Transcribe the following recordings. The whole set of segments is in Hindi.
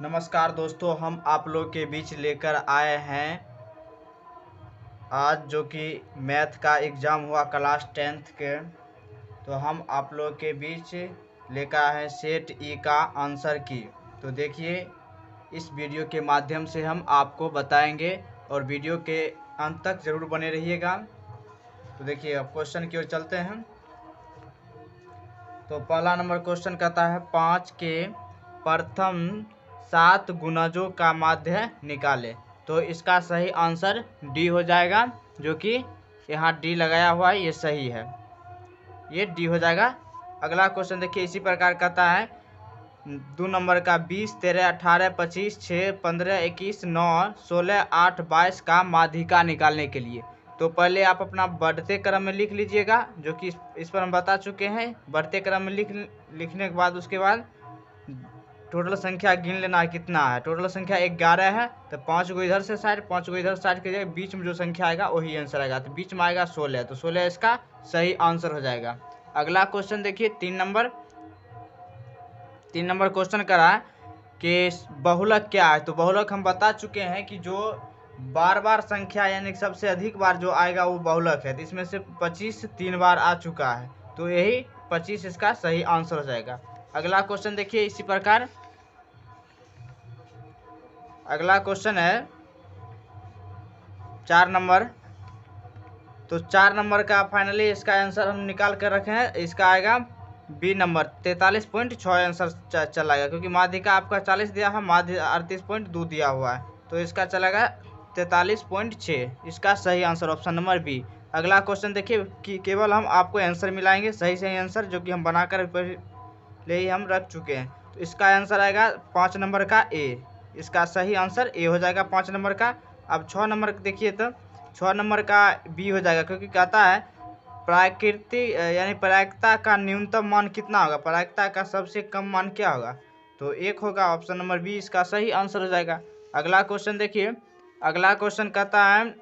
नमस्कार दोस्तों, हम आप लोग के बीच लेकर आए हैं आज जो कि मैथ का एग्ज़ाम हुआ क्लास 10th के। तो हम आप लोग के बीच लेकर आए हैं सेट ई का आंसर की। तो देखिए, इस वीडियो के माध्यम से हम आपको बताएंगे और वीडियो के अंत तक ज़रूर बने रहिएगा। तो देखिए, अब क्वेश्चन की ओर चलते हैं। तो पहला नंबर क्वेश्चन कहता है 5 के प्रथम 7 गुणजों का माध्य निकाले। तो इसका सही आंसर डी हो जाएगा, जो कि यहाँ डी लगाया हुआ है, ये सही है, ये डी हो जाएगा। अगला क्वेश्चन देखिए, इसी प्रकार कहता है 2 नंबर का 20, 13, 18, 25, 6, 15, 21, 9, 16, 8, 22 का माध्यिका निकालने के लिए। तो पहले आप अपना बढ़ते क्रम में लिख लीजिएगा, जो कि इस पर हम बता चुके हैं। बढ़ते क्रम में लिखने के बाद उसके बाद टोटल संख्या गिन लेना है कितना है। टोटल संख्या 11 है, तो 5 गो इधर से साइड, 5 गो इधर साइड के जगह बीच में जो संख्या आएगा वही आंसर आएगा। तो बीच में आएगा 16, तो 16 इसका सही आंसर हो जाएगा। अगला क्वेश्चन देखिए, 3 नंबर क्वेश्चन करा है कि बहुलक क्या है। तो बहुलक हम बता चुके हैं कि जो बार संख्या यानी सबसे अधिक बार जो आएगा वो बहुलक है। तो इसमें से 25 3 बार आ चुका है, तो यही 25 इसका सही आंसर हो जाएगा। अगला क्वेश्चन देखिए, इसी प्रकार अगला क्वेश्चन है 4 नंबर। तो 4 नंबर का फाइनली इसका आंसर हम निकाल कर रखे हैं। इसका आएगा बी नंबर 43.6 आंसर चलाएगा, क्योंकि माध्यिका आपका 40 दिया है, माध्य 38.2 दिया हुआ है, तो इसका चलेगा 43.6। इसका सही आंसर ऑप्शन नंबर बी। अगला क्वेश्चन देखिए कि केवल हम आपको आंसर मिलाएंगे, सही आंसर जो कि हम बनाकर पहले ही हम रख चुके हैं। तो इसका आंसर आएगा 5 नंबर का ए। इसका सही आंसर ए हो जाएगा 5 नंबर का। अब 6 नंबर देखिए, तो 6 नंबर का बी हो जाएगा, क्योंकि कहता है प्राकृतिक यानी प्रायिकता का न्यूनतम मान कितना होगा, प्रायिकता का सबसे कम मान क्या होगा। तो 1 होगा, ऑप्शन नंबर बी इसका सही आंसर हो जाएगा। अगला क्वेश्चन देखिए, अगला क्वेश्चन कहता है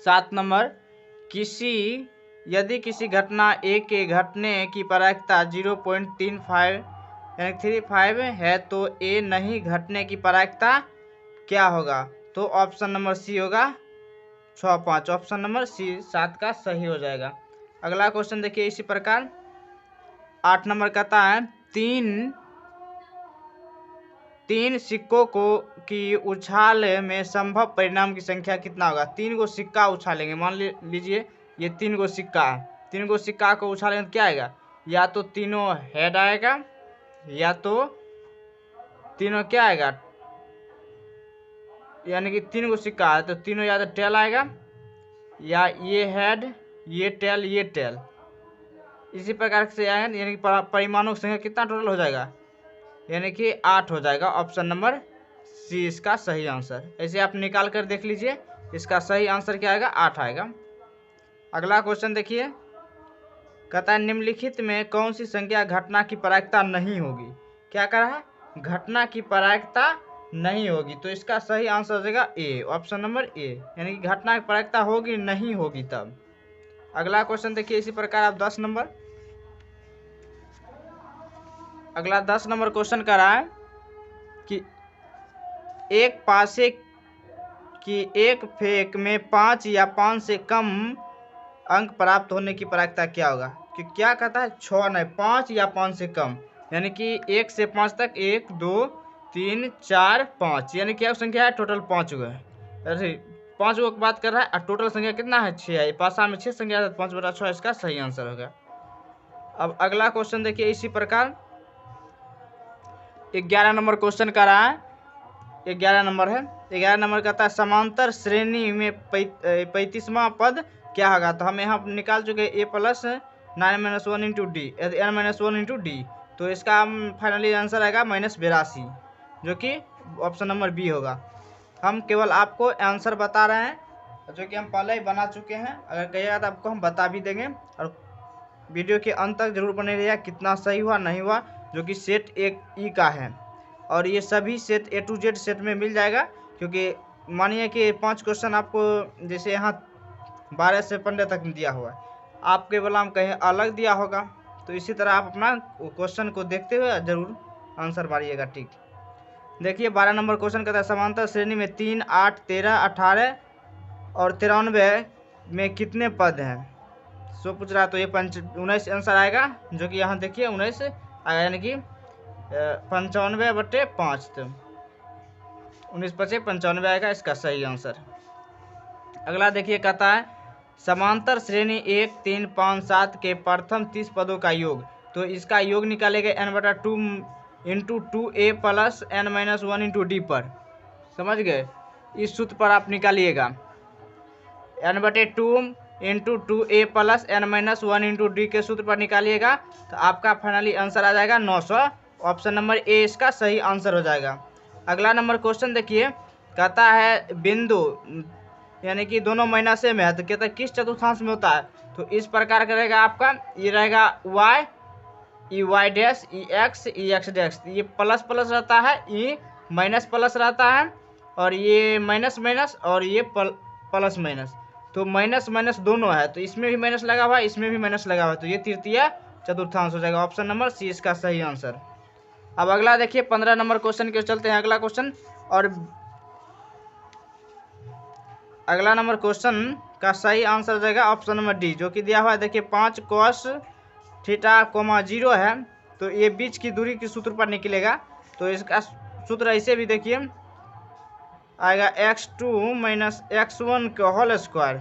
7 नंबर, यदि किसी घटना ए के घटने की प्रायिकता 0.35 यानी 35 है, तो ए नहीं घटने की प्रायिकता क्या होगा। तो ऑप्शन नंबर सी होगा 6-5। ऑप्शन नंबर सी 7 का सही हो जाएगा। अगला क्वेश्चन देखिए, इसी प्रकार 8 नंबर कहता है तीन सिक्कों की उछाल में संभव परिणाम की संख्या कितना होगा। 3 गो सिक्का उछालेंगे, मान लीजिए ये 3 गो सिक्का है। 3 गो सिक्का को उछालेंगे तो क्या आएगा, या तो तीनों हेड आएगा, या तो तीनों क्या आएगा, यानी कि 3 गो सिक्का है तो तीनों या तो टेल आएगा, या ये हेड, ये टेल, ये टेल, इसी प्रकार से आएगा। यानी कि परिमाणों की संख्या कितना टोटल हो जाएगा, यानी कि 8 हो जाएगा। ऑप्शन नंबर सी इसका सही आंसर। ऐसे आप निकाल कर देख लीजिए, इसका सही आंसर क्या आएगा, 8 आएगा। अगला क्वेश्चन देखिए, कहता है निम्नलिखित में कौन सी संख्या घटना की प्रायिकता नहीं होगी। क्या कर रहा है, घटना की प्रायिकता नहीं होगी, तो इसका सही आंसर हो जाएगा ए, ऑप्शन नंबर ए, यानी कि घटना की प्रायिकता होगी नहीं होगी तब। अगला क्वेश्चन देखिए, इसी प्रकार आप 10 नंबर, अगला 10 नंबर क्वेश्चन कर रहा है कि एक पासे की एक फेंक में 5 या 5 से कम अंक प्राप्त होने की प्रायिकता क्या होगा। कि क्या कहता है, 6 नहीं 5 या 5 से कम, यानी कि 1 से 5 तक 1 2 3 4 5, यानी क्या संख्या है, टोटल 5 गो है। अरे 5 गो की बात कर रहा है, और टोटल संख्या कितना है, 6 है। पासा में 6 संख्या है, 5/6 इसका सही आंसर होगा। अब अगला क्वेश्चन देखिए, इसी प्रकार 11 नंबर क्वेश्चन कर रहा है। 11 नंबर है, 11 नंबर कहता है समांतर श्रेणी में 35वां पद क्या होगा। तो हम यहाँ निकाल चुके a plus 9-1 into d, n-1 into d, तो इसका हम फाइनली आंसर आएगा -82, जो कि ऑप्शन नंबर बी होगा। हम केवल आपको आंसर बता रहे हैं, जो कि हम पहले ही बना चुके हैं। अगर कहिएगा तो आपको हम बता भी देंगे, और वीडियो के अंत तक जरूर बने रहिएगा, कितना सही हुआ नहीं हुआ, जो कि सेट एक ई का है। और ये सभी set A to Z set में मिल जाएगा, क्योंकि मानिए कि 5 क्वेश्चन आपको जैसे यहाँ 12 से 15 तक दिया हुआ है, आप केवल हम कहीं अलग दिया होगा, तो इसी तरह आप अपना क्वेश्चन को देखते हुए जरूर आंसर मारिएगा, ठीक। देखिए 12 नंबर क्वेश्चन कहता है समांतर श्रेणी में 3, 8, 13, 18 और 93 में कितने पद हैं। सो पूछ रहा है, तो ये 19 आंसर आएगा, जो कि यहाँ देखिए 19 आएगा, यानी कि 95/5, तो 19/5 आएगा इसका सही आंसर। अगला देखिए कहता है समांतर श्रेणी 1, 3, 5, 7 के प्रथम 30 पदों का योग। तो इसका योग निकालेगा n/2 into 2a plus n-1 into D पर। समझ गए, इस सूत्र पर आप निकालिएगा n/2 into 2a plus n-1 into D के सूत्र पर निकालिएगा, तो आपका फाइनली आंसर आ जाएगा 900। ऑप्शन नंबर ए इसका सही आंसर हो जाएगा। अगला नंबर क्वेश्चन देखिए, कहता है बिंदु यानी कि दोनों माइनस में है, तो कहता है किस चतुर्थांश में होता है। तो इस प्रकार का रहेगा आपका, ये रहेगा y, ई वाई डैश, ई एक्स डैश, ये प्लस प्लस रहता है, ई माइनस प्लस रहता है, और ये माइनस माइनस, और ये प्लस माइनस। तो माइनस माइनस दोनों है, तो इसमें भी माइनस लगा हुआ है, इसमें भी माइनस लगा हुआ है, तो ये तृतीय चतुर्थांश हो जाएगा। ऑप्शन नंबर सी इसका सही आंसर। अब अगला देखिए 15 नंबर क्वेश्चन के चलते हैं अगला क्वेश्चन, और अगला नंबर क्वेश्चन का सही आंसर हो जाएगा ऑप्शन नंबर डी, जो कि दिया हुआ है देखिए 5 cos θ, 0 है, तो ये बीच की दूरी के सूत्र पर निकलेगा। तो इसका सूत्र ऐसे भी देखिए आएगा x2 माइनस x1 का whole square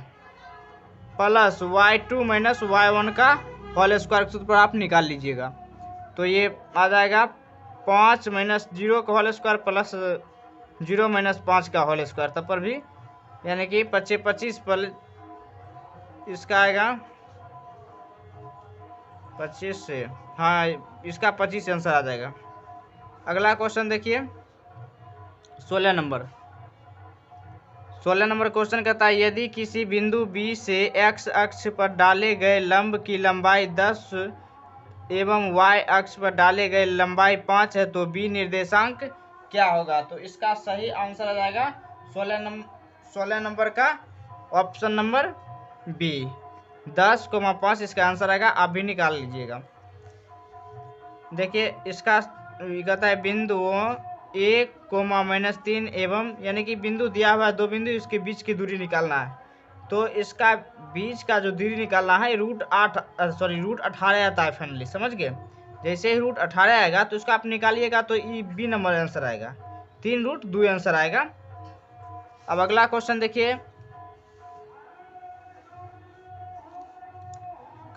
plus y2 minus y1 का होल स्क्वायर के सूत्र पर आप निकाल लीजिएगा। तो ये आ जाएगा 5 माइनस 0 का होल स्क्वायर प्लस 0 माइनस 5 का होल स्क्वायर, तब पर भी यानी कि 25 पर इसका आएगा 25 से, हाँ इसका 25 आंसर आ जाएगा। अगला क्वेश्चन देखिए 16 नंबर क्वेश्चन कहता है यदि किसी बिंदु B से x अक्ष पर डाले गए लंब की लंबाई 10 एवं y अक्ष पर डाले गए लंबाई 5 है, तो B निर्देशांक क्या होगा। तो इसका सही आंसर आ जाएगा 16 नंबर का ऑप्शन नंबर बी, 10,5 इसका आंसर आएगा, आप भी निकाल लीजिएगा। देखिए इसका कहता है बिंदु 1,-3 एवं, यानी कि बिंदु दिया हुआ है दो बिंदु, इसके बीच की दूरी निकालना है। तो इसका बीच का जो दूरी निकालना है रूट 18 आता है फाइनली, समझ गए। जैसे ही रूट 18 आएगा तो इसका आप निकालिएगा, तो ई बी नंबर आंसर आएगा, 3√2 आंसर आएगा। अब अगला क्वेश्चन देखिए,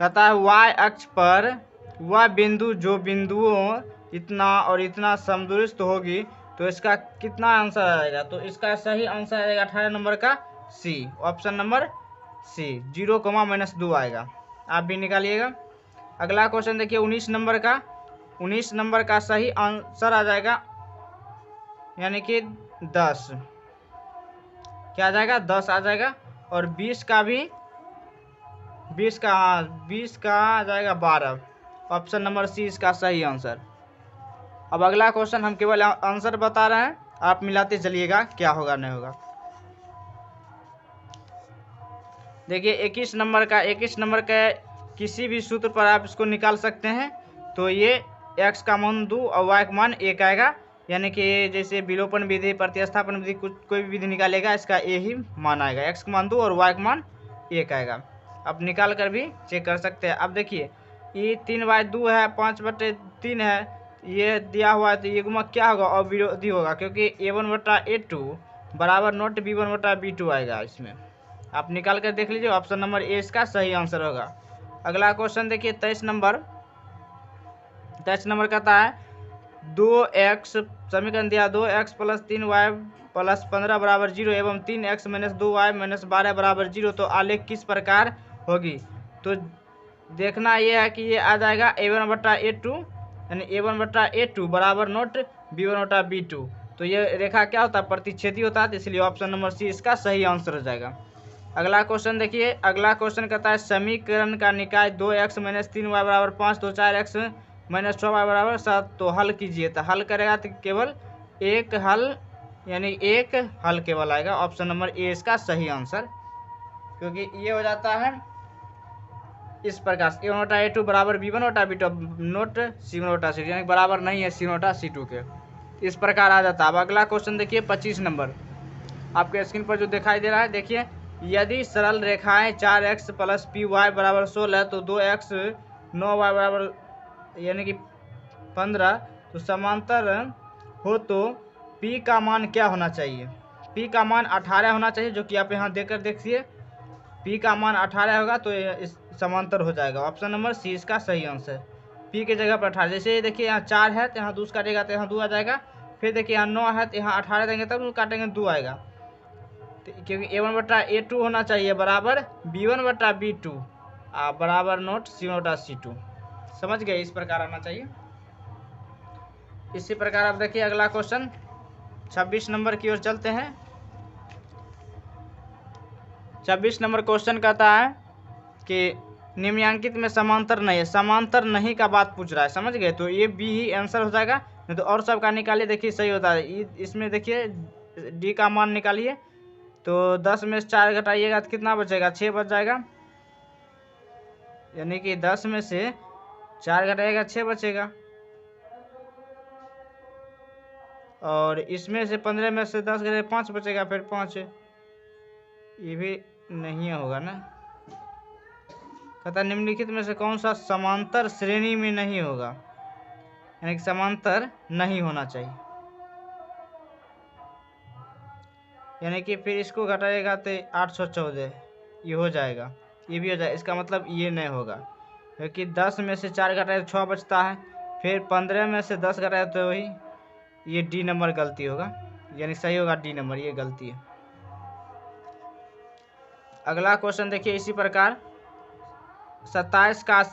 कहता है y अक्ष पर वह बिंदु जो बिंदुओं इतना और इतना समदूरस्थ होगी, तो इसका कितना आंसर आएगा। तो इसका सही आंसर आएगा 18 नंबर का सी, ऑप्शन नंबर सी, 0,-2 आएगा, आप भी निकालिएगा। अगला क्वेश्चन देखिए 19 नंबर का सही आंसर आ जाएगा, यानी कि 10, क्या आ जाएगा 10 आ जाएगा, और 20 का आ जाएगा 12, ऑप्शन नंबर सी इसका सही आंसर। अब अगला क्वेश्चन हम केवल आंसर बता रहे हैं, आप मिलाते चलिएगा क्या होगा नहीं होगा। देखिए 21 नंबर का किसी भी सूत्र पर आप इसको निकाल सकते हैं। तो ये x का मान 2 और y का मान 1 आएगा, यानी कि जैसे विलोपन विधि, प्रतिस्थापन विधि, कोई भी विधि निकालेगा इसका ए ही मान आएगा, x का मान 2 और y का मान 1 आएगा। आप निकाल कर भी चेक कर सकते हैं। अब देखिए ये 3/2 है, 5/3 है, ये दिया हुआ है, तो ये गुना क्या होगा, अविरोधी होगा, क्योंकि a1/a2 बराबर नोट b1/b2 आएगा इसमें। आप निकाल कर देख लीजिए, ऑप्शन नंबर ए इसका सही आंसर होगा। अगला क्वेश्चन देखिए 23 नंबर कहता है 2x समीकरण दिया 2x प्लस 3y प्लस 15 बराबर 0 एवं 3x माइनस 2y माइनस 12 बराबर 0, तो आलेख किस प्रकार होगी। तो देखना यह है कि ये आ जाएगा a1/a2, यानी a1/a2 बराबर नोट b1/b2। तो ये रेखा क्या होता है, प्रतिच्छेदी होता है, तो इसलिए ऑप्शन नंबर सी इसका सही आंसर हो जाएगा। अगला क्वेश्चन देखिए, अगला क्वेश्चन कहता है समीकरण का निकाय 2x माइनस 3y बराबर 5, तो 4x माइनस 6y बराबर 7, तो हल कीजिए। तो हल करेगा तो केवल एक हल, यानी एक हल केवल आएगा, ऑप्शन नंबर ए इसका सही आंसर, क्योंकि ये हो जाता है इस प्रकार से a1/a2 बराबर b1/b2 नोट c1/c2, यानी बराबर नहीं है c1/c2 के। इस प्रकार आ जाता है। अब अगला क्वेश्चन देखिए 25 नंबर आपके स्क्रीन पर जो दिखाई दे रहा है, देखिए यदि सरल रेखाएं 4x प्लस पी वाई बराबर 16 तो 2x 9y बराबर यानी कि 15 तो समांतर हो तो p का मान क्या होना चाहिए? p का मान 18 होना चाहिए, जो कि आप यहाँ देकर देखिए p का मान 18 होगा तो इस समांतर हो जाएगा। ऑप्शन नंबर सी इसका सही आंसर। p के जगह पर 18, जैसे देखिए यहाँ 4 है तो यहाँ 2 काटेगा तो यहाँ 2 आ जाएगा, फिर देखिए यहाँ 9 है तो यहाँ 18 देंगे तब काटेंगे 2 आएगा, तो क्योंकि a1/a2 होना चाहिए बराबर b1/b2 बराबर नोट c0/c2। समझ गए? इस प्रकार आना चाहिए। इसी प्रकार आप देखिए अगला क्वेश्चन 26 नंबर की ओर चलते हैं। 26 नंबर क्वेश्चन कहता है कि निम्नलिखित में समांतर नहीं है, समांतर नहीं का बात पूछ रहा है। समझ गए? तो ये बी ही आंसर हो जाएगा, नहीं तो और सब का निकालिए, देखिए सही होता है। इसमें देखिए डी का मान निकालिए, तो 10 में से 4 घटाइएगा तो कितना बचेगा? 6 बच जाएगा, यानी कि 10 में से 4 घटाइएगा 6 बचेगा। और इसमें से 15 में से 10 घटाइए 5 बचेगा, फिर 5 ये भी नहीं होगा ना। कहता निम्नलिखित में से कौन सा समांतर श्रेणी में नहीं होगा, यानी कि समांतर नहीं होना चाहिए, यानी कि फिर इसको घटाएगा तो 814 ये हो जाएगा, ये भी हो जाएगा। इसका मतलब ये नहीं होगा, क्योंकि 10 में से 4 घटाए तो 6 बचता है, फिर 15 में से 10 घटाए तो वही ये डी नंबर गलती होगा, यानी सही होगा डी नंबर, ये गलती है। अगला क्वेश्चन देखिए इसी प्रकार 27 का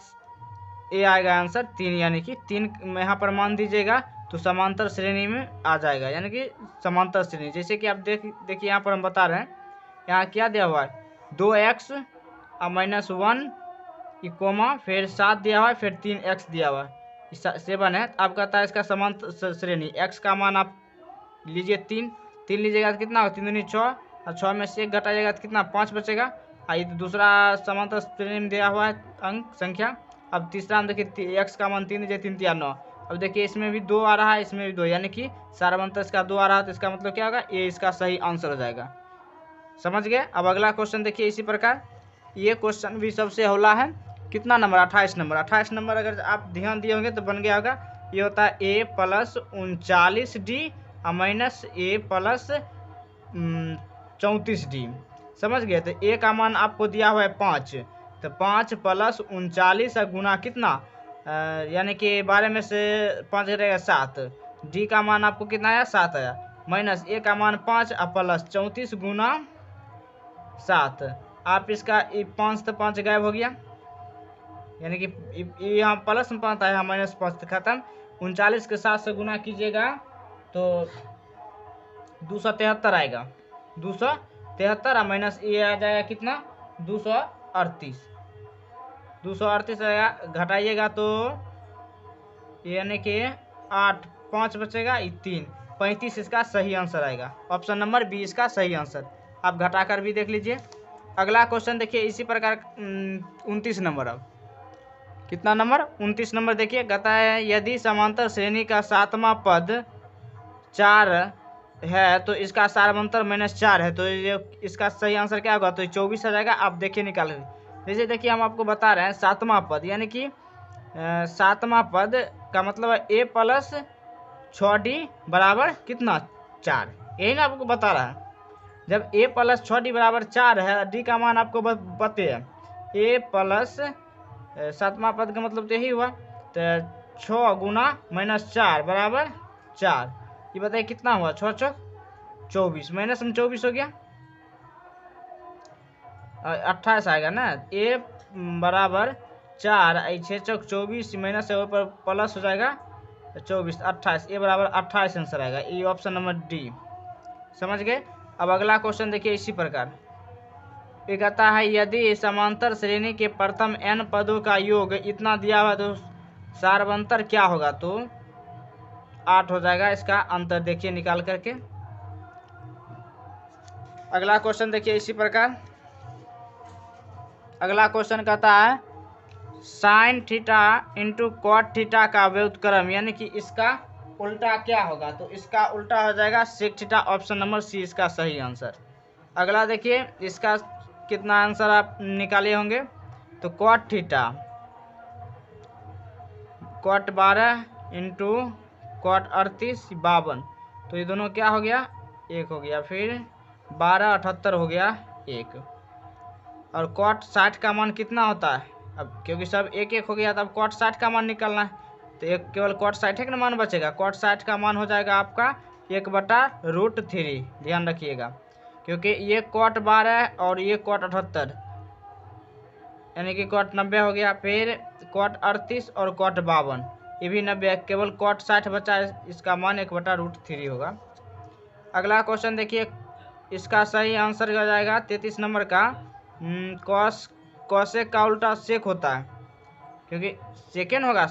ए आएगा आंसर 3, यानी कि 3 यहाँ पर मान दीजिएगा तो समांतर श्रेणी में आ जाएगा, यानी कि समांतर श्रेणी। जैसे कि आप देखिए यहाँ पर हम बता रहे हैं, यहाँ क्या दिया हुआ है 2x -1 कोमा फिर 7 दिया हुआ है, फिर 3x दिया हुआ है, 7 है। आप कहता है इसका समांतर श्रेणी, x का मान आप लीजिए 3 लीजिएगा तो कितना होगा 3 दूनी 6 और 6 में से 1 घटाइएगा तो कितना 5 बचेगा। ये तो दूसरा समांतर श्रेणी में दिया हुआ है अंक संख्या। अब तीसरा में देखिए x का मान 3 दीजिए 3 3 9। अब देखिए इसमें भी 2 आ रहा है, इसमें भी 2, यानी कि सारांतर इसका 2 आ रहा है, तो इसका मतलब क्या होगा? ये इसका सही आंसर हो जाएगा। समझ गए? अब अगला क्वेश्चन देखिए इसी प्रकार, ये क्वेश्चन भी सबसे हौला है। कितना नंबर? 28 नंबर। 28 नंबर अगर आप ध्यान दिए होंगे तो बन गया होगा, ये होता है a + 39d minus a + 34d। समझ गए? तो a का मान आपको दिया हुआ है 5, तो 5 + 39 गुना कितना, यानी कि 12 में से 5 घटेगा 7, d का मान आपको कितना आया 7 आया, माइनस a का मान 5 प्लस 34 गुना 7। आप इसका 5 तो 5 गायब हो गया, यानी कि यहाँ प्लस में 5 आया, माइनस 5 खत्म। 39 के 7 से गुना कीजिएगा तो 273 आएगा, 273 माइनस ये आ जाएगा कितना 238 आएगा, घटाइएगा तो यानी कि 8 5 बचेगा 3 35 इसका सही आंसर आएगा। ऑप्शन नंबर बी इसका सही आंसर। आप घटाकर भी देख लीजिए। अगला क्वेश्चन देखिए इसी प्रकार 29 नंबर। अब कितना नंबर? 29 नंबर देखिए, कहता है यदि समांतर श्रेणी का 7वां पद 4 है तो इसका सारांतर -4 है, तो ये इसका सही आंसर क्या होगा? तो 24 आ जाएगा। आप देखिए निकाल, जैसे देखिए हम आपको बता रहे हैं 7वां पद, यानी कि 7वां पद का मतलब है a + 6d बराबर कितना 4, यही ना आपको बता रहा है। जब a + 6d बराबर 4 है, d का मान आपको बते हैं, a + 7वां पद का मतलब तो यही हुआ, तो 6 गुना -4 बराबर 4। ये बताइए कितना हुआ? 6 × 24 माइनस में 24 हो गया, 28 आएगा ना। a बराबर 4 6 × 24 माइनस से ऊपर प्लस हो जाएगा 24 28, a बराबर 28 आंसर आएगा। ये ऑप्शन नंबर डी। समझ गए? अब अगला क्वेश्चन देखिए इसी प्रकार, ये कहता है यदि समांतर श्रेणी के प्रथम n पदों का योग इतना दिया हुआ तो सारांतर क्या होगा? तो 8 हो जाएगा। इसका अंतर देखिए निकाल करके। अगला क्वेश्चन देखिए इसी प्रकार, अगला क्वेश्चन कहता है sin θ × cot θ का व्युत्क्रम, यानी कि इसका उल्टा क्या होगा, तो इसका उल्टा हो जाएगा sec theta. Option number C इसका सही आंसर। अगला देखिए, इसका कितना आंसर आप निकाले होंगे, तो cot theta, cot 12 into cot 38 52, तो ये दोनों क्या हो गया, एक हो गया, फिर 12 78 हो गया एक, और कॉट 60 का मान कितना होता है, अब क्योंकि सब एक एक हो गया तो अब कॉट 60 का मान निकालना है, तो एक केवल कॉट 60 का मान बचेगा। कॉट 60 का मान हो जाएगा आपका 1/√3, ध्यान रखिएगा, क्योंकि ये कॉट 12 है और ये कॉट 78, यानी कि कॉट 90 हो गया, फिर कॉट 38 और कॉट 52, ये भी 90 है, केवल कॉट 60 बचा है, इसका मान 1/√3 होगा। अगला क्वेश्चन देखिए, इसका सही आंसर हो जाएगा 33 नंबर का, कॉसेक का उल्टा सेक होता है, क्योंकि सेकेंड होगा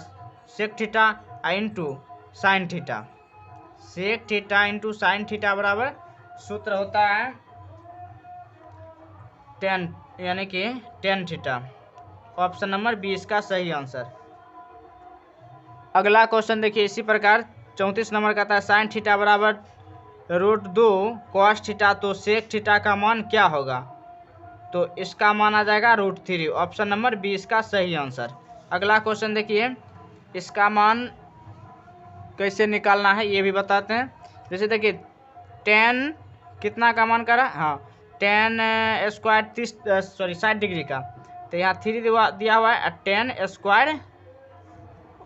sec theta into sine theta, sec theta into sine theta बराबर सूत्र होता है 10, यानी कि 10 थीटा। ऑप्शन नंबर बी इसका सही आंसर। अगला क्वेश्चन देखिए इसी प्रकार 34 नंबर का था, साइन थीटा बराबर √2 कॉस थीटा, तो सेक थीटा का मान क्या होगा, तो इसका मान आ जाएगा √3। ऑप्शन नंबर बी इसका सही आंसर। अगला क्वेश्चन देखिए, इसका मान कैसे निकालना है ये भी बताते हैं। जैसे देखिए 10 कितना का मान करा, हाँ 10 स्क्वायर 60 डिग्री का, तो यहाँ 3 दिया हुआ है, 10 स्क्वायर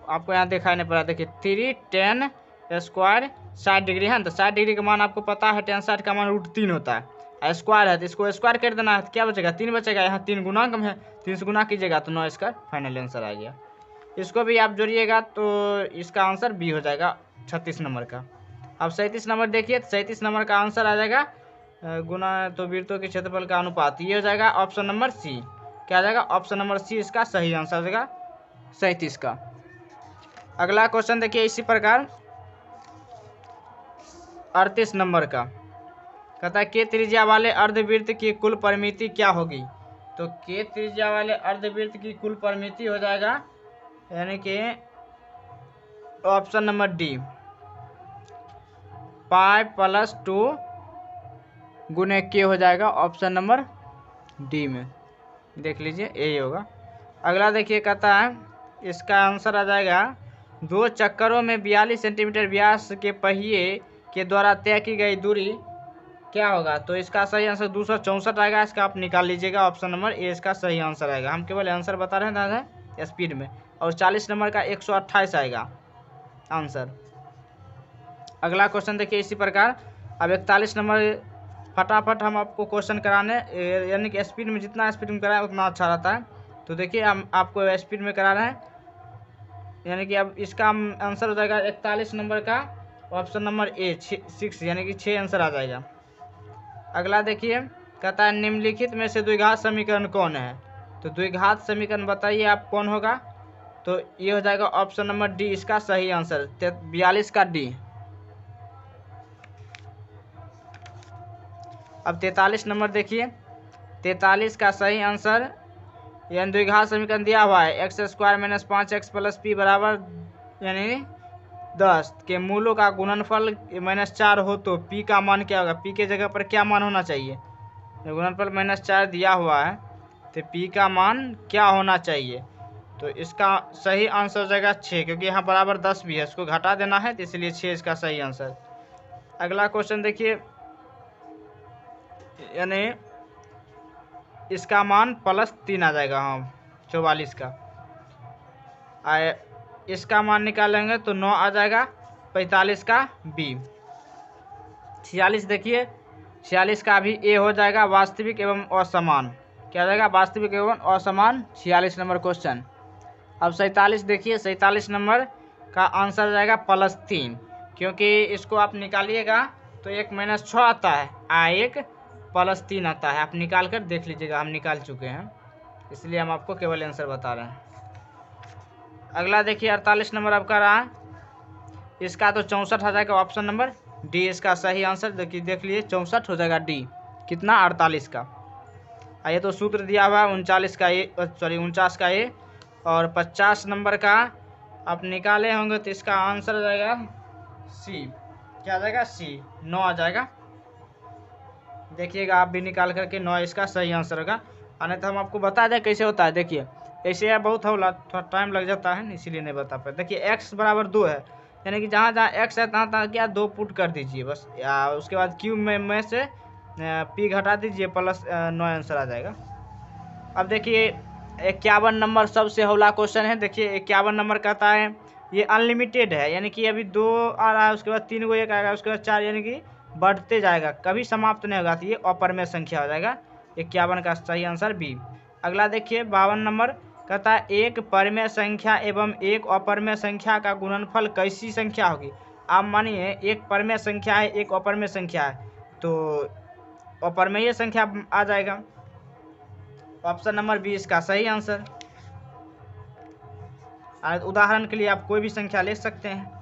आपको यहाँ दिखाई नहीं पड़ा, देखिए 3 10 स्क्वायर 60 डिग्री है ना, तो 60 डिग्री का मान आपको पता है 10 60 का मान √3 होता है, स्क्वायर है तो इसको स्क्वायर कर देना है, तो क्या बचेगा 3 बचेगा, यहाँ 3 गुना कम है, 3 से गुना कीजिएगा तो 9 इसका फाइनल आंसर आ गया। इसको भी आप जोड़िएगा तो इसका आंसर बी हो जाएगा 36 नंबर का। अब 37 नंबर देखिए, 37 नंबर का आंसर आ जाएगा गुना तो वृत्तों के क्षेत्रफल का अनुपात, ये हो जाएगा ऑप्शन नंबर सी। क्या आ जाएगा, ऑप्शन नंबर सी इसका सही आंसर हो जाएगा 37 का। अगला क्वेश्चन देखिए इसी प्रकार 38 नंबर का, कहता है के त्रिज्या वाले अर्धवृत्त की कुल परिमिति क्या होगी, तो के त्रिज्या वाले अर्धवृत्त की कुल परिमिति हो जाएगा, यानी कि option number D, pi plus 2 गुने के हो जाएगा, ऑप्शन नंबर डी में देख लीजिए यही होगा। अगला देखिए कहता है इसका आंसर आ जाएगा 2 चक्करों में 42 सेंटीमीटर व्यास के पहिए के द्वारा तय की गई दूरी क्या होगा, तो इसका सही आंसर 264 आएगा, इसका आप निकाल लीजिएगा, ऑप्शन नंबर ए इसका सही आंसर आएगा। हम केवल आंसर बता रहे हैं दादा स्पीड में। और 40 नंबर का 128 आएगा आंसर। अगला क्वेश्चन देखिए इसी प्रकार, अब 41 नंबर फटाफट हम आपको क्वेश्चन कराने, यानी कि स्पीड में जितना स्पीड में कराएं उतना अच्छा रहता है, तो देखिए हम आपको स्पीड में करा रहे हैं, यानी कि अब इसका आंसर हो जाएगा 41 नंबर का ऑप्शन नंबर ए 6, यानी कि 6 आंसर आ जाएगा। अगला देखिए कहता है निम्नलिखित में से द्विघात समीकरण कौन है, तो द्विघात समीकरण बताइए आप कौन होगा, तो ये हो जाएगा ऑप्शन नंबर डी इसका सही आंसर 42 का डी। अब 43 नंबर देखिए, 43 का सही आंसर, यानी द्विघात समीकरण दिया हुआ है x² - 5x + p बराबर यानी 10 के मूलों का गुणनफल -4 हो तो p का मान क्या होगा, p के जगह पर क्या मान होना चाहिए, गुणनफल -4 दिया हुआ है तो p का मान क्या होना चाहिए, तो इसका सही आंसर हो जाएगा 6, क्योंकि यहाँ बराबर 10 भी है, इसको घटा देना है तो इसलिए 6 इसका सही आंसर। अगला क्वेश्चन देखिए, यानी इसका मान +3 आ जाएगा, हाँ 44 का, इसका मान निकालेंगे तो 9 आ जाएगा, 45 का बी। 46 देखिए, 46 का भी ए हो जाएगा, वास्तविक एवं असमान, क्या हो जाएगा वास्तविक एवं असमान 46 नंबर क्वेश्चन। अब 47 देखिए, 47 नंबर का आंसर जाएगा +3, क्योंकि इसको आप निकालिएगा तो एक -6 आता है, एक +3 आता है, आप निकाल कर देख लीजिएगा, हम निकाल चुके हैं इसलिए हम आपको केवल आंसर बता रहे हैं। अगला देखिए 48 नंबर आपका रहा, इसका तो 64 आ जाएगा, ऑप्शन नंबर डी इसका सही आंसर। देखिए देख लीजिए 64 हो जाएगा डी, कितना 48 का। ये तो सूत्र दिया हुआ है 39 का ए, सॉरी 49 का ए, और 50 नंबर का आप निकाले होंगे तो इसका आंसर हो जाएगा सी। क्या आ जाएगा? सी। 9 आ जाएगा। देखिएगा आप भी निकाल करके 9 इसका सही आंसर होगा। नहीं तो हम आपको बता दें कैसे होता है। देखिए ऐसे यार बहुत होला, थोड़ा टाइम लग जाता है इसीलिए नहीं बता पाए। देखिए x बराबर 2 है, यानी कि जहाँ जहाँ x है तहाँ तहाँ क्या 2 पुट कर दीजिए बस, या उसके बाद क्यूब में से p घटा दीजिए प्लस 9 आंसर आ जाएगा। अब देखिए 51 नंबर सबसे हौला क्वेश्चन है। देखिए 51 नंबर कहता है ये अनलिमिटेड है, यानी कि अभी 2 आ रहा है, उसके बाद 3 को 1 आएगा, उसके बाद 4, यानी कि बढ़ते जाएगा, कभी समाप्त नहीं होगा। तो ये अपरमेय संख्या हो जाएगा। 51 का सही आंसर बी। अगला देखिए 52 नंबर कहता है एक परमेय संख्या एवं एक अपरमेय संख्या का गुणनफल कैसी संख्या होगी। आप मानिए एक परमेय संख्या है, एक अपरमेय संख्या है, तो अपरमेय संख्या आ जाएगा। ऑप्शन नंबर बी इसका सही आंसर। उदाहरण के लिए आप कोई भी संख्या ले सकते हैं।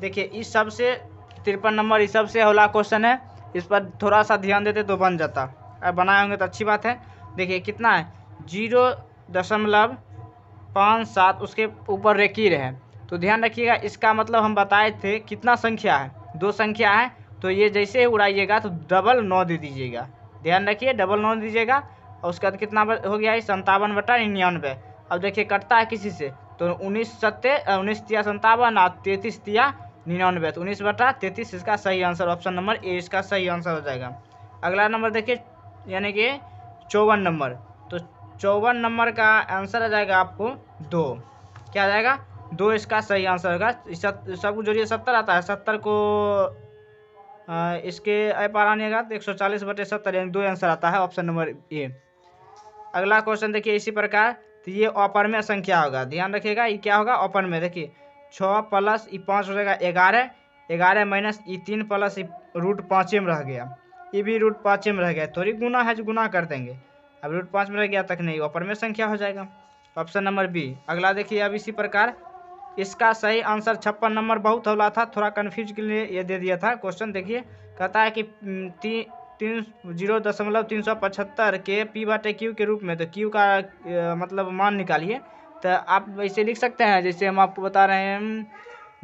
देखिए इस सबसे 53 नंबर इस सबसे हौला क्वेश्चन है, इस पर थोड़ा सा ध्यान देते तो बन जाता। अब बनाए होंगे तो अच्छी बात है। देखिए कितना है 0.57, उसके ऊपर रेखीय है, तो ध्यान रखिएगा इसका मतलब हम बताए थे कितना संख्या है, 2 संख्या है, तो ये जैसे ही उड़ाइएगा तो डबल 9 दे दीजिएगा। ध्यान रखिए डबल 9 दीजिएगा। और उसके बाद कितना हो गया है 57/99। अब देखिए कटता है किसी से, तो 19 तिया 57 और 33 तिया 99, तो 19/33 इसका सही आंसर ऑप्शन नंबर ए इसका सही आंसर हो जाएगा। अगला नंबर देखिए यानी कि 54 नंबर, तो 54 नंबर का आंसर आ जाएगा आपको 2। क्या आ जाएगा? 2 इसका सही आंसर होगा। सब कुछ जोड़िए 70 आता है, 70 को इसके पार आनेगा तो 140/70, यानी 2 आंसर आता है ऑप्शन नंबर ए। अगला क्वेश्चन देखिए इसी प्रकार, तो ये अपरमेय संख्या होगा। ध्यान रखिएगा ये क्या होगा? अपरमेय। देखिए 6 प्लस 5 हो जाएगा 11, 11 माइनस 3 प्लस √5 में रह गया, ये भी √5 में रह गया, थोड़ी गुना है जो गुना कर देंगे। अब √5 में रह गया तक नहीं, अपरमेय संख्या हो जाएगा ऑप्शन नंबर बी। अगला देखिए अब इसी प्रकार इसका सही आंसर 56 नंबर बहुत हौला था, थोड़ा कन्फ्यूज के लिए ये दे दिया था क्वेश्चन। देखिए कहता है कि 0.375 के p/q के रूप में, तो q का मतलब मान निकालिए। तो आप वैसे लिख सकते हैं जैसे हम आपको बता रहे हैं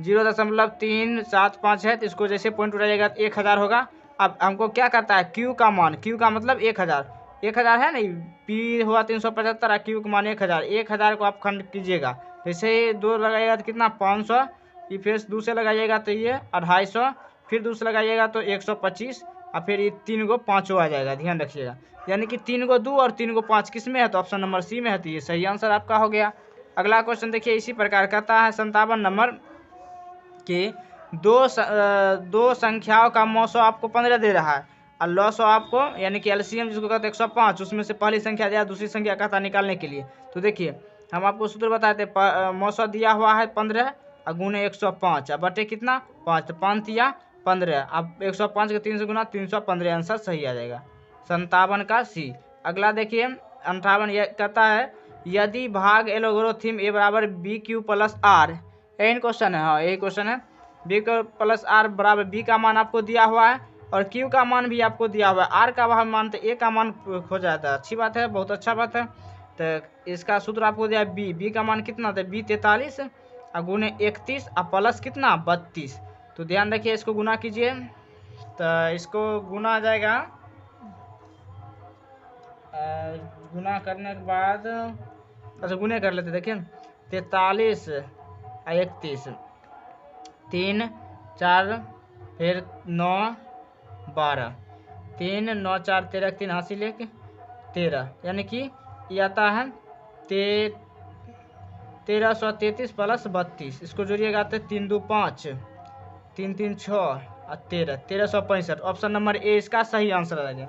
0.375 है, तो इसको जैसे पॉइंट उठाइएगा तो 1000 होगा। अब हमको क्या करता है q का मान, q का मतलब 1000, 1000 है नहीं, p हुआ 375 और q का मान 1000, 1000 को आप खंड कीजिएगा, जैसे 2 लगाइएगा तो कितना 500, ये फिर दूसरे लगाइएगा तो ये 250, फिर दूसरा लगाइएगा तो 125, और फिर ये 3 को 5 आ जाएगा। ध्यान रखिएगा यानी कि 3 को 2 और 3 को 5 किस में है? तो ऑप्शन नंबर सी में है, तो ये सही आंसर आपका हो गया। अगला क्वेश्चन देखिए इसी प्रकार कहता है 57 नंबर कि दो संख्याओं का मौसो आपको 15 दे रहा है और लॉसो आपको, यानी कि एलसीएम जिसको कहते हैं 105, उसमें से पहली संख्या दिया दूसरी संख्या कहता निकालने के लिए। तो देखिए हम आपको सूत्र बताते हैं, मौसो दिया हुआ है 15 और गुने 105 और बटे कितना 5, तो 5 तिया 15, अब 105 के 3 से गुना 315, आंसर सही आ जाएगा 57 का सी। अगला देखिए 58 ये कहता है यदि भाग एलोगोरिथम ए बराबर BQ + R, यही क्वेश्चन है, हाँ यही क्वेश्चन है, BQ + R बराबर B का मान आपको दिया हुआ है और Q का मान भी आपको दिया हुआ है, R का मान तो A का मान खो जाता है। अच्छी बात है, बहुत अच्छा बात है। तो इसका सूत्र आपको दिया B का मान कितना था B 43 और गुने 31 और प्लस कितना 32। तो ध्यान रखिए इसको गुना कीजिए, तो इसको गुना आ जाएगा, गुना करने के बाद अच्छा गुने कर लेते, देखिए 43 और 31, 3 4 फिर 9 12, 3 9 4 13, 3 हासिल 1 13, यानी कि ये आता है 1333 + 32, इसको जोड़िएगा तो 3 2 5, 3 3 6 और 13, 1365, ऑप्शन नंबर ए इसका सही आंसर आ गया।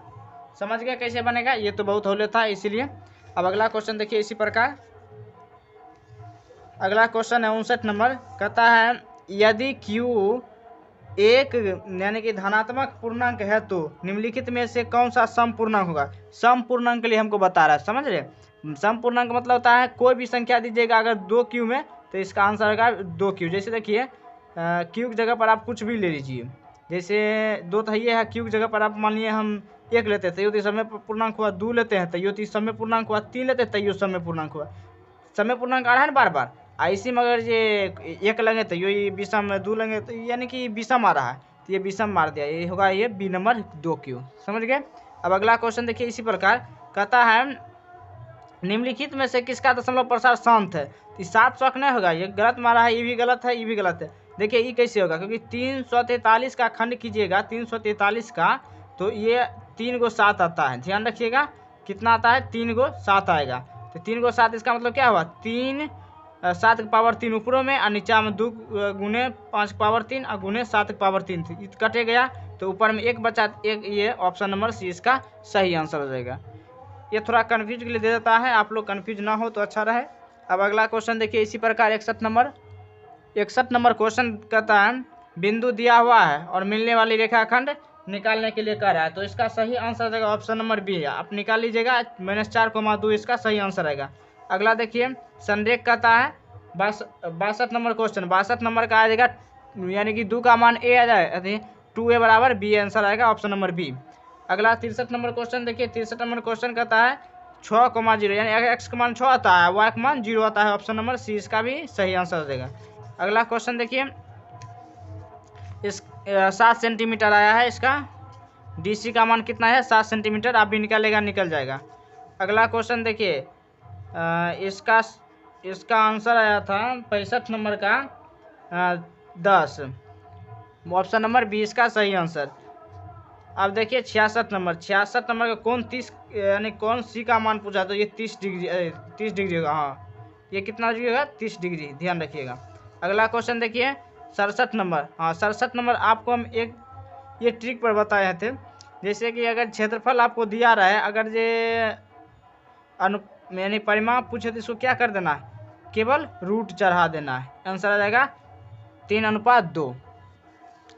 समझ गया कैसे बनेगा? ये तो बहुत हौले था इसीलिए। अब अगला क्वेश्चन देखिए इसी प्रकार, अगला क्वेश्चन है 59 नंबर, कहता है यदि Q एक यानी कि धनात्मक पूर्णांक है तो निम्नलिखित में से कौन सा सम पूर्णांक होगा। सम पूर्णांक के लिए हमको बता रहा है, समझ रहे? सम पूर्णांक मतलब होता है कोई भी संख्या दीजिएगा अगर 2Q में, तो इसका आंसर होगा 2Q। जैसे देखिए Q की जगह पर आप कुछ भी ले लीजिए, जैसे 2 तो ये है, Q की जगह पर आप मान लिए हम 1 लेते हैं तो समय पूर्णांक हुआ, 2 लेते हैं तो समय पूर्णांक हुआ, 3 लेते हैं तो समय पूर्णांक हुआ। समय पूर्णांक आ रहा है ना बार बार, ऐसी मगर ये एक लगे तो ये विषम, दो लगे तो यानी कि विषम आ रहा है, तो ये विषम मार दिया, ये होगा ये बी नंबर 2Q। समझ गए। अब अगला क्वेश्चन देखिए इसी प्रकार कहता है निम्नलिखित में से किसका दशमलव प्रसार शांत है। तो 700 नहीं होगा, ये गलत मारा है, ये भी गलत है, ये भी गलत है। देखिए ये कैसे होगा, क्योंकि 343 का खंड कीजिएगा 343 का, तो ये 3 को 7 आता है। ध्यान रखिएगा कितना आता है, 3 को 7 आएगा। तो 3 को 7 इसका मतलब क्या हुआ, 3 7 की पावर 3 ऊपरों में और नीचा में 2 गुने 5 की पावर 3 और गुने 7 की पावर 3 थी, कटे गया तो ऊपर में 1 बचा, एक, ये ऑप्शन नंबर सी इसका सही आंसर हो जाएगा। ये थोड़ा कन्फ्यूज के लिए दे देता है, आप लोग कन्फ्यूज ना हो तो अच्छा रहे। अब अगला क्वेश्चन देखिए इसी प्रकार 61 नंबर क्वेश्चन कहता है बिंदु दिया हुआ है और मिलने वाली रेखाखंड निकालने के लिए कह रहा है। तो इसका सही आंसर रहेगा ऑप्शन नंबर बी है, आप निकाल लीजिएगा, -4,2 इसका सही आंसर रहेगा। अगला देखिए संरेख कहता है 62 नंबर क्वेश्चन, 62 नंबर का आ जाएगा यानी कि 2 का मान ए आ जाए, 2A बराबर बी आंसर आएगा ऑप्शन नंबर बी। अगला 63 नंबर क्वेश्चन देखिए, 63 नंबर क्वेश्चन कहता है 6,0 यानी एक्स का मान 6 आता है, वाई का मान 0 आता है, ऑप्शन नंबर सी इसका भी सही आंसर देगा। अगला क्वेश्चन देखिए इस 7 सेंटीमीटर आया है, इसका डीसी का मान कितना है 7 सेंटीमीटर, आप भी निकालेगा निकल जाएगा। अगला क्वेश्चन देखिए इसका आंसर आया था 65 नंबर का 10, ऑप्शन नंबर बी इसका सही आंसर। अब देखिए 66 नंबर का कौन 30 यानी कौन सी का मान पूछा, तो ये 30 डिग्री होगा। हाँ ये कितना डिग्री होगा 30 डिग्री, ध्यान रखिएगा। अगला क्वेश्चन देखिए 67 नंबर, हाँ 67 नंबर आपको हम एक ये ट्रिक पर बताए थे, जैसे कि अगर क्षेत्रफल आपको दिया रहा है, अगर ये यानी परिमाप पूछे तो इसको क्या कर देना है, केवल रूट चढ़ा देना है, आंसर आ जाएगा 3:2।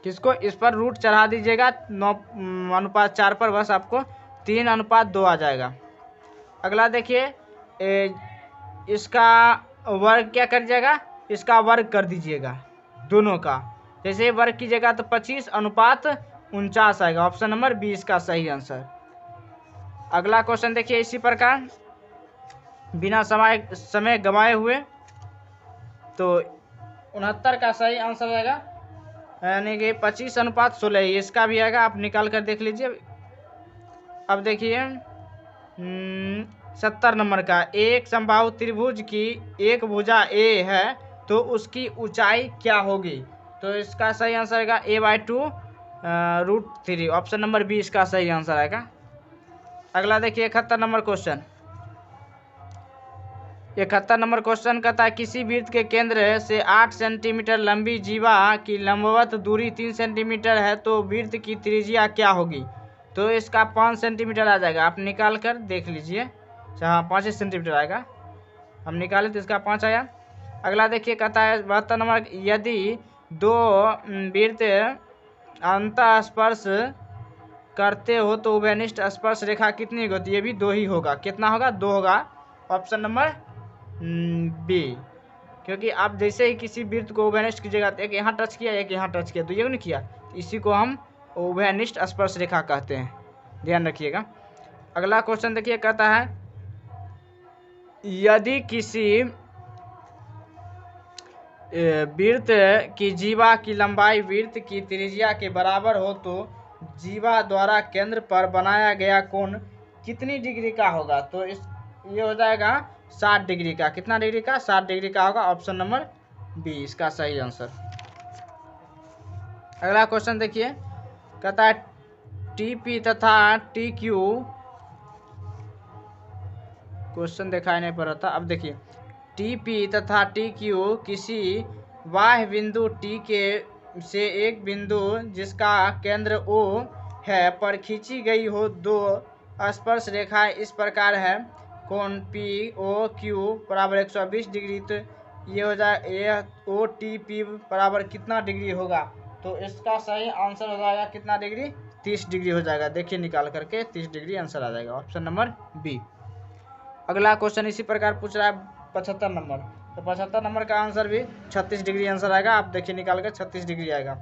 किसको, इस पर रूट चढ़ा दीजिएगा 9:4 पर, बस आपको 3:2 आ जाएगा। अगला देखिए इसका वर्ग क्या कर दीजिएगा, इसका वर्ग कर दीजिएगा दोनों का, जैसे वर्ग कीजिएगा तो 25:49 आएगा, ऑप्शन नंबर बी इसका सही आंसर। अगला क्वेश्चन देखिए इसी प्रकार बिना समय गंवाए हुए, तो 69 का सही आंसर आएगा, यानी कि 25:16 इसका भी आएगा, आप निकाल कर देख लीजिए। अब देखिए 70 नंबर का एक समबाहु त्रिभुज की एक भुजा ए है तो उसकी ऊंचाई क्या होगी, तो इसका सही आंसर आएगा a/2 √3, ऑप्शन नंबर बी इसका सही आंसर आएगा। अगला देखिए 71 नंबर क्वेश्चन, 71 नंबर क्वेश्चन कहता है किसी वृत्त के केंद्र से 8 सेंटीमीटर लंबी जीवा की लंबवत दूरी 3 सेंटीमीटर है तो वृत्त की त्रिज्या क्या होगी, तो इसका 5 सेंटीमीटर आ जाएगा, आप निकाल कर देख लीजिए। हाँ 5 सेंटीमीटर आएगा, हम निकाले तो इसका 5 आया। अगला देखिए कहता है 72 नंबर यदि 2 वृत्त अंतःस्पर्श करते हो तो उभयनिष्ठ स्पर्श रेखा कितनी होती है, ये भी 2 ही होगा, कितना होगा 2 होगा, ऑप्शन नंबर बी। क्योंकि आप जैसे ही किसी वृत्त को उभयनिष्ठ कीजिएगा, एक यहाँ टच किया एक यहाँ टच किया, तो ये नहीं किया, इसी को हम उभयनिष्ठ स्पर्श रेखा कहते हैं, ध्यान रखिएगा। अगला क्वेश्चन देखिए कहता है यदि किसी वृत्त की जीवा की लंबाई वृत्त की त्रिज्या के बराबर हो तो जीवा द्वारा केंद्र पर बनाया गया कोण कितनी डिग्री का होगा, तो ये हो जाएगा 60 डिग्री का, कितना डिग्री का 60 डिग्री का होगा, ऑप्शन नंबर बी इसका सही आंसर। अगला क्वेश्चन देखिए कहता है टीपी तथा टीक्यू, क्वेश्चन दिखाई नहीं पड़ रहा था, अब देखिए टीपी तथा टीक्यू किसी बाह्य बिंदु टी के से एक बिंदु जिसका केंद्र O है पर खींची गई हो 2 स्पर्श रेखाएं इस प्रकार है, कोण POQ बराबर 120 डिग्री, तो ये हो जाए OTP बराबर कितना डिग्री होगा, तो इसका सही आंसर हो जाएगा कितना डिग्री 30 डिग्री हो जाएगा, देखिए निकाल करके 30 डिग्री आंसर आ जाएगा, ऑप्शन नंबर बी। अगला क्वेश्चन इसी प्रकार पूछ रहा है 75 नंबर, तो 75 नंबर का आंसर भी 36 डिग्री आंसर आएगा, आप देखिए निकाल कर 36 डिग्री आएगा।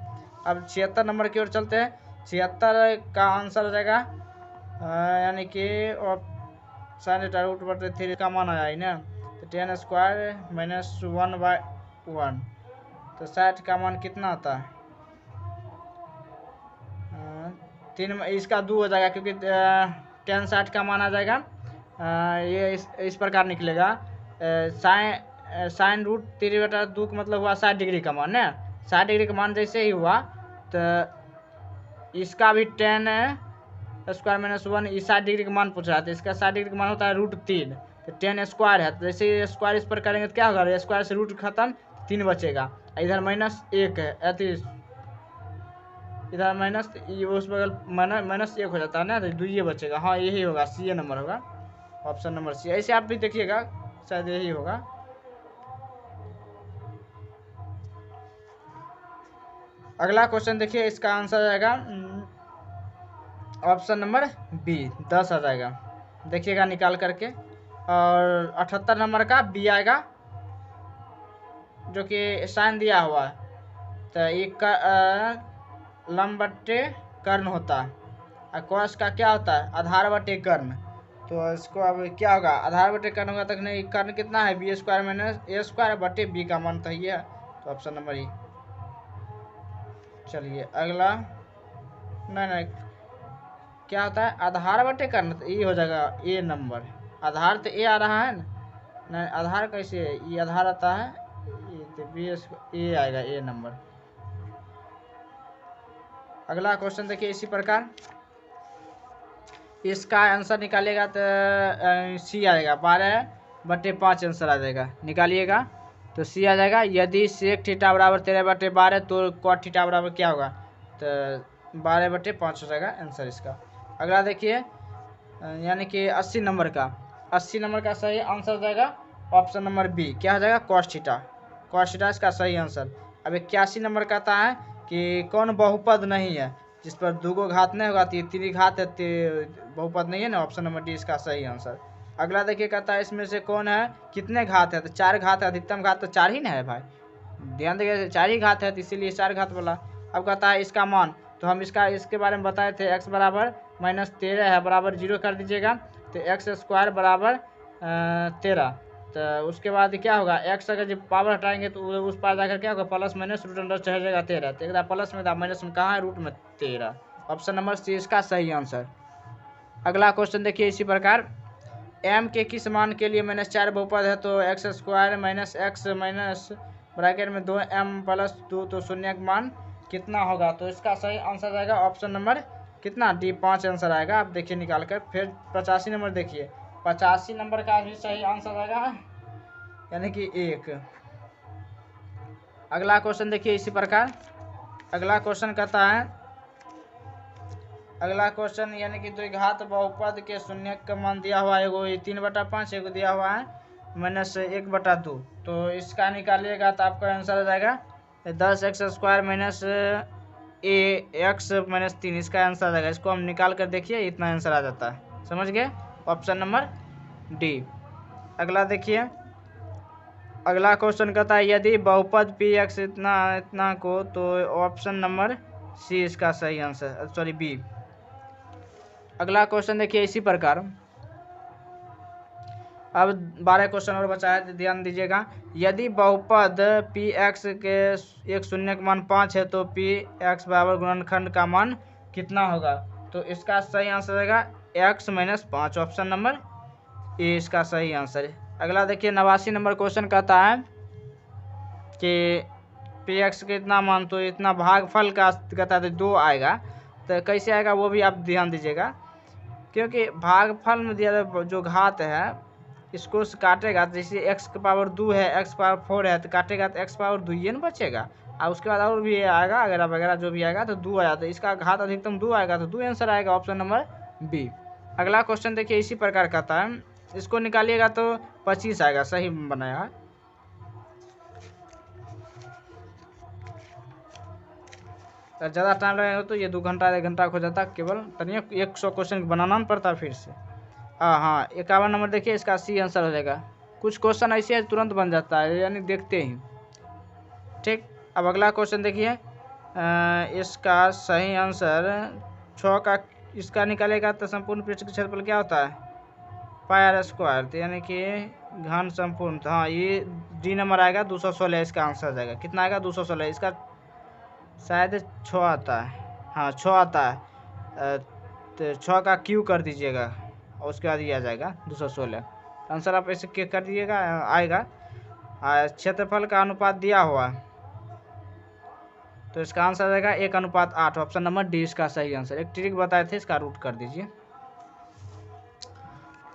अब 76 नंबर की ओर चलते हैं, 76 का आंसर रहेगा यानी कि साइन √3 का मान आया है ना, तो 10 स्क्वायर माइनस 1/1, तो 60 का मान कितना आता है? 3, इसका 2 हो जाएगा क्योंकि 10 60 का मान आ जाएगा। ये इस प्रकार निकलेगा, साइन रूट 3/2 का मतलब हुआ 60 डिग्री का मान ना। 60 डिग्री का मान जैसे ही हुआ तो इसका भी 10 स्क्वायर माइनस 1, 60 डिग्री का मान पूछ रहा था, इसका 60 डिग्री का मान होता है √3, तो 10 स्क्वायर है, तो जैसे ये स्क्वायर इस पर करेंगे तो क्या होगा, स्क्वायर से रूट खत्म, 3 बचेगा, इधर -1 है, अति इधर माइनस, उस बगल -1 हो जाता है ना, तो 2 ये बचेगा। हाँ यही होगा, सी नंबर होगा, ऑप्शन नंबर सी। ऐसे आप भी देखिएगा, शायद यही होगा। अगला क्वेश्चन देखिए, इसका आंसर आएगा ऑप्शन नंबर बी, 10 आ जाएगा, देखिएगा निकाल करके। और 78 नंबर का बी आएगा, जो कि साइन दिया हुआ है, तो एक लंब बट्टे कर्ण होता है, और कॉस का क्या होता है, आधार बटे कर्ण। तो इसको अब क्या होगा, आधार बटे कर्ण होगा, तक नहीं, कर्ण कितना है, बी स्क्वायर माइनस ए स्क्वायर बटे बी का मान तो ये है, तो ऑप्शन नंबर ई। चलिए अगला, नहीं क्या होता है, आधार बटे कर्ण, तो ये हो जाएगा ए नंबर, आधार तो ए आ रहा है ना, नहीं आधार कैसे है, ये आधार आता है, ये तो बी ए आएगा, ए नंबर। अगला क्वेश्चन देखिए इसी प्रकार, इसका आंसर निकालिएगा तो सी आएगा, 12/5 आंसर आ जाएगा, निकालिएगा तो सी आ जाएगा। यदि सेक थीटा बराबर 13/12 तो कॉट थीटा बराबर क्या होगा, तो 12/5 हो जाएगा आंसर इसका। अगला देखिए, यानी कि 80 नंबर का, 80 नंबर का सही आंसर जाएगा ऑप्शन नंबर बी, क्या हो जाएगा, कॉस थीटा, कॉस थीटा इसका सही आंसर। अब 81 नंबर का आता है कि कौन बहुपद नहीं है जिस पर 2 घात नहीं होगा, 3 घात है, बहुपद नहीं है ना, ऑप्शन नंबर डी इसका सही आंसर। अगला देखिए कहता है इसमें से कौन है, कितने घात है, तो 4 घात है, अधिकतम घात तो 4 ही ना है भाई, ध्यान देखिए 4 ही घात है, तो इसीलिए 4 घात बोला। अब कहता है इसका मान, तो हम इसके बारे में बताए थे, x बराबर -13 है, बराबर 0 कर दीजिएगा, तो x स्क्वायर बराबर 13, तो उसके बाद क्या होगा, x अगर जब पावर हटाएंगे तो उस पार जाकर क्या होगा, प्लस माइनस रूट अंडर चढ़ जाएगा 13, तो एक प्लस में था, माइनस में कहाँ है, रूट में 13, ऑप्शन नंबर सी इसका सही आंसर। अगला क्वेश्चन देखिए इसी प्रकार, m के किस मान के लिए -4 बहुपद है, तो x square minus x minus bracket में 2m + 2, तो शून्य का मान कितना होगा, तो इसका सही आंसर आएगा ऑप्शन नंबर कितना, डी, 5 आंसर आएगा। आप देखिए निकाल कर। फिर 85 नंबर देखिए, 85 नंबर का भी सही आंसर आएगा, यानी कि 1। अगला क्वेश्चन देखिए इसी प्रकार, अगला क्वेश्चन कहता है, अगला क्वेश्चन यानी कि द्विघात बहुपद के शून्य का मान दिया हुआ है, एगो 3/5, एगो दिया हुआ है -1/2, तो इसका निकालिएगा तो आपका आंसर आ जाएगा 10x स्क्वायर माइनस x -3, इसका आंसर आ जाएगा। इसको हम निकाल कर देखिए, इतना आंसर आ जाता है, समझ गए, ऑप्शन नंबर डी। अगला देखिए, अगला क्वेश्चन कहता है यदि बहुपद px इतना को, तो ऑप्शन नंबर सी इसका सही आंसर, सॉरी बी। अगला क्वेश्चन देखिए इसी प्रकार, अब 12 क्वेश्चन और बचा है, ध्यान दीजिएगा। यदि बहुपद px के एक शून्य का मान 5 है, तो px बराबर गुणनखंड का मान कितना होगा, तो इसका सही आंसर रहेगा x - 5, ऑप्शन नंबर ए इसका सही आंसर है। अगला देखिए 89 नंबर क्वेश्चन कहता है कि px के इतना मान, तो इतना भागफल का कहता है 2 आएगा, तो कैसे आएगा वो भी आप ध्यान दीजिएगा, क्योंकि भागफल में दिया जो घात है इसको काटेगा, जैसे x की पावर 2 है, x पावर 4 है, तो काटेगा तो x पावर 2 ही ना बचेगा, और उसके बाद और भी आएगा अगैरह वगैरह जो भी आएगा, तो 2 आया, तो इसका घात अधिकतम 2 आएगा, तो 2 आंसर आएगा, ऑप्शन नंबर बी। अगला क्वेश्चन देखिए इसी प्रकार कहता है, इसको निकालिएगा तो 25 आएगा, सही बनाया है। ज़्यादा टाइम लगेगा तो ये 2 घंटा 1 घंटा हो जाता, केवल तनिए 100 क्वेश्चन बनाना पड़ता फिर से। हाँ 51 नंबर देखिए, इसका सी आंसर हो जाएगा। कुछ क्वेश्चन ऐसे तुरंत बन जाता है, यानी देखते ही, ठीक। अब अगला क्वेश्चन देखिए, इसका सही आंसर 6 का, इसका निकालेगा तो संपूर्ण पृष्ठ का क्षेत्रफल क्या होता है, πr², तो यानी कि घन संपूर्ण, हाँ ये डी नंबर आएगा 216, इसका आंसर आ जाएगा। कितना आएगा 216, इसका शायद 6 आता है, हाँ 6 आता है, तो 6 का क्यू कर दीजिएगा और उसके बाद ये आ जाएगा 216। आंसर आप ऐसे कर दीजिएगा, आएगा। क्षेत्रफल का अनुपात दिया हुआ है तो इसका आंसर आ जाएगा 1:8। ऑप्शन नंबर डी इसका सही आंसर। एक ट्रिक बताए थे, इसका रूट कर दीजिए।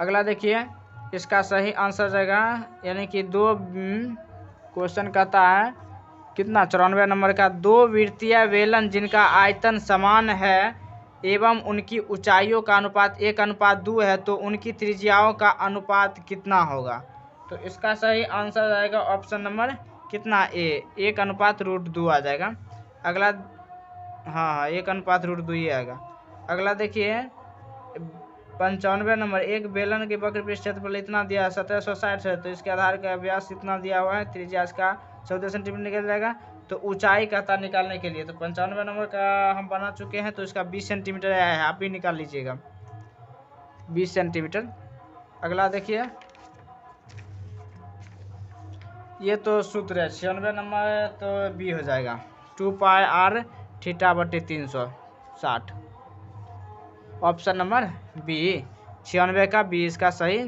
अगला देखिए, इसका सही आंसर जाएगा, यानी कि दो क्वेश्चन कहता है कितना 94 नंबर का, दो वृत्तीय बेलन जिनका आयतन समान है एवं उनकी ऊंचाइयों का अनुपात 1:2 है तो उनकी त्रिज्याओं का अनुपात कितना होगा। तो इसका सही आंसर आएगा ऑप्शन नंबर कितना ए, 1:2 आ जाएगा। अगला हाँ 1:2 ही आएगा। अगला देखिए 95 नंबर, एक बेलन के वक्र पृष्ठ क्षेत्रफल इतना दिया है 1760 है तो इसके आधार का व्यास इतना दिया हुआ है, त्रिज्या इसका 14 सेंटीमीटर निकल जाएगा। तो ऊंचाई कहता निकालने के लिए, तो 95 नंबर का हम बना चुके हैं तो इसका 20 सेंटीमीटर आया है, आप भी निकाल लीजिएगा 20 सेंटीमीटर। अगला देखिए, ये तो सूत्र है 96 नंबर, तो बी हो जाएगा 2πr θ/360। ऑप्शन नंबर बी 96 का बी इसका सही,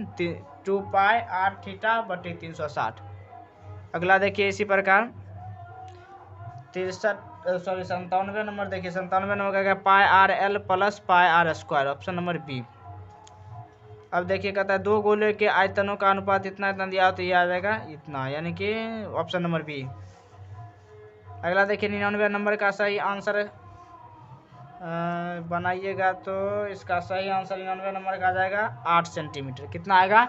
2πr θ/360। अगला देखिए इसी प्रकार 97 नंबर देखिए, 97 नंबर का πrl + πr²। Option number B. अब देखिए कहता है दो गोले के आयतनों का अनुपात इतना इतना दिया हो तो ये आ जाएगा इतना, यानी कि ऑप्शन नंबर बी। अगला देखिए 99 नंबर का सही आंसर बनाइएगा तो इसका सही आंसर 99 नंबर का आ जाएगा 8 सेंटीमीटर। कितना आएगा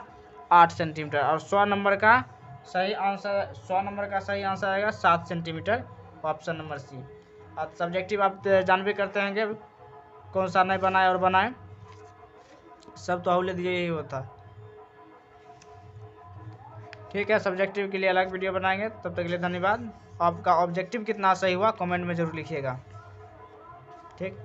8 सेंटीमीटर। और 100 नंबर का सही आंसर, 100 नंबर का सही आंसर आएगा 7 सेंटीमीटर। ऑप्शन नंबर सी। अब सब्जेक्टिव आप जान भी करते हैं कि कौन सा नहीं बनाए और बनाए, सब तो हौले दिए ही होता। ठीक है, सब्जेक्टिव के लिए अलग वीडियो बनाएंगे, तब तक के लिए धन्यवाद। आपका ऑब्जेक्टिव कितना सही हुआ कमेंट में जरूर लिखिएगा। ठीक।